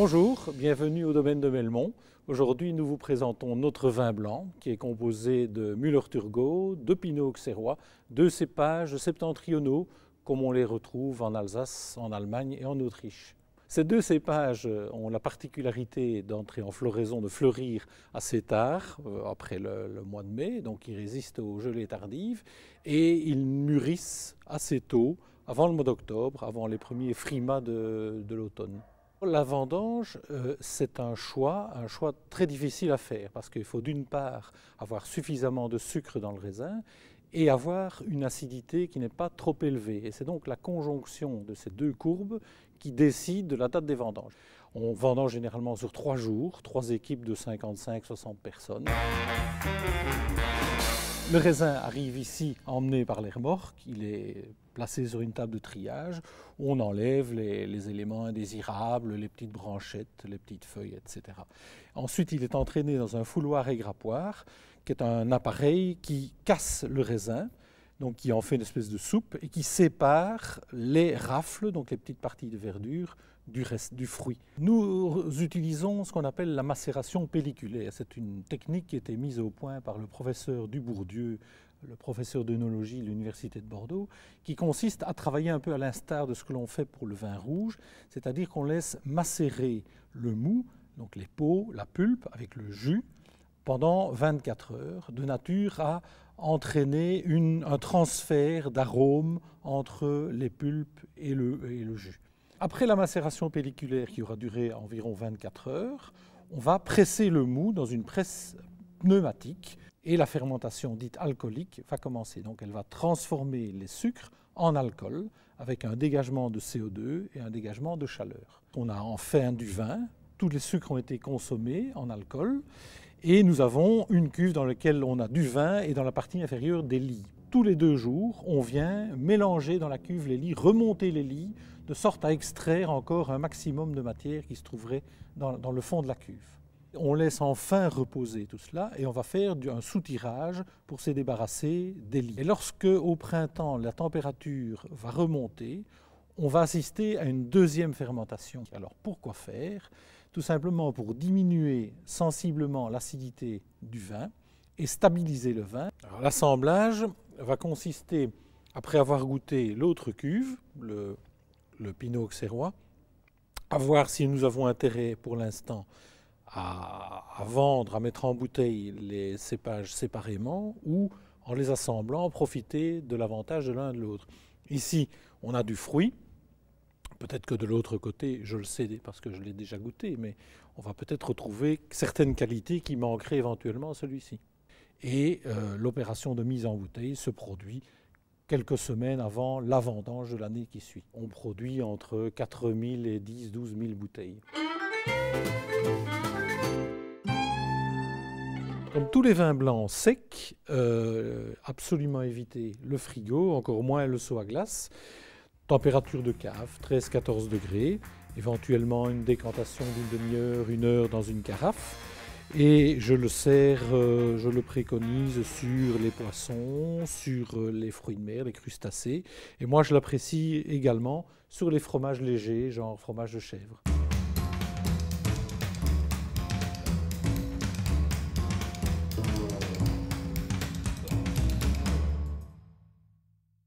Bonjour, bienvenue au domaine de Melmont. Aujourd'hui, nous vous présentons notre vin blanc qui est composé de Müller-Thurgau, de Pinot auxerrois, deux cépages septentrionaux comme on les retrouve en Alsace, en Allemagne et en Autriche. Ces deux cépages ont la particularité d'entrer en floraison, de fleurir assez tard, après le mois de mai, donc ils résistent aux gelées tardives, et ils mûrissent assez tôt, avant le mois d'octobre, avant les premiers frimas de l'automne. La vendange, c'est un choix très difficile à faire parce qu'il faut d'une part avoir suffisamment de sucre dans le raisin et avoir une acidité qui n'est pas trop élevée. Et c'est donc la conjonction de ces deux courbes qui décide de la date des vendanges. On vendange généralement sur 3 jours, 3 équipes de 55-60 personnes. Le raisin arrive ici emmené par les remorques, il est placé sur une table de triage où on enlève les éléments indésirables, les petites branchettes, les petites feuilles, etc. Ensuite, il est entraîné dans un fouloir égrappoir qui est un appareil qui casse le raisin, donc qui en fait une espèce de soupe et qui sépare les rafles, donc les petites parties de verdure, du reste du fruit. Nous utilisons ce qu'on appelle la macération pelliculaire. C'est une technique qui a été mise au point par le professeur Dubourdieu, le professeur d'œnologie de l'Université de Bordeaux, qui consiste à travailler un peu à l'instar de ce que l'on fait pour le vin rouge, c'est-à-dire qu'on laisse macérer le mou, donc les peaux, la pulpe, avec le jus, pendant 24 heures, de nature à entraîner un transfert d'arômes entre les pulpes et le jus. Après la macération pelliculaire qui aura duré environ 24 heures, on va presser le mou dans une presse pneumatique et la fermentation dite alcoolique va commencer. Donc elle va transformer les sucres en alcool avec un dégagement de CO2 et un dégagement de chaleur. On a enfin du vin, tous les sucres ont été consommés en alcool et nous avons une cuve dans laquelle on a du vin et dans la partie inférieure des lies. Tous les 2 jours, on vient mélanger dans la cuve les lies, remonter les lies, de sorte à extraire encore un maximum de matière qui se trouverait dans le fond de la cuve. On laisse enfin reposer tout cela et on va faire un soutirage pour se débarrasser des lies. Et lorsque, au printemps, la température va remonter, on va assister à une deuxième fermentation. Alors pourquoi faire? Tout simplement pour diminuer sensiblement l'acidité du vin et stabiliser le vin. L'assemblage va consister, après avoir goûté l'autre cuve, le Pinot auxerrois, à voir si nous avons intérêt pour l'instant à vendre, à mettre en bouteille les cépages séparément ou en les assemblant, profiter de l'avantage de l'un et de l'autre. Ici, on a du fruit. Peut-être que de l'autre côté, je le sais parce que je l'ai déjà goûté, mais on va peut-être retrouver certaines qualités qui manqueraient éventuellement à celui-ci. Et l'opération de mise en bouteille se produit quelques semaines avant la vendange de l'année qui suit. On produit entre 4 000 et 10 000 bouteilles. Comme tous les vins blancs secs, absolument éviter le frigo, encore moins le seau à glace. Température de cave, 13-14 degrés, éventuellement une décantation d'une demi-heure, 1 heure dans une carafe. Et je le sers, je le préconise sur les poissons, sur les fruits de mer, les crustacés. Et moi, je l'apprécie également sur les fromages légers, genre fromage de chèvre.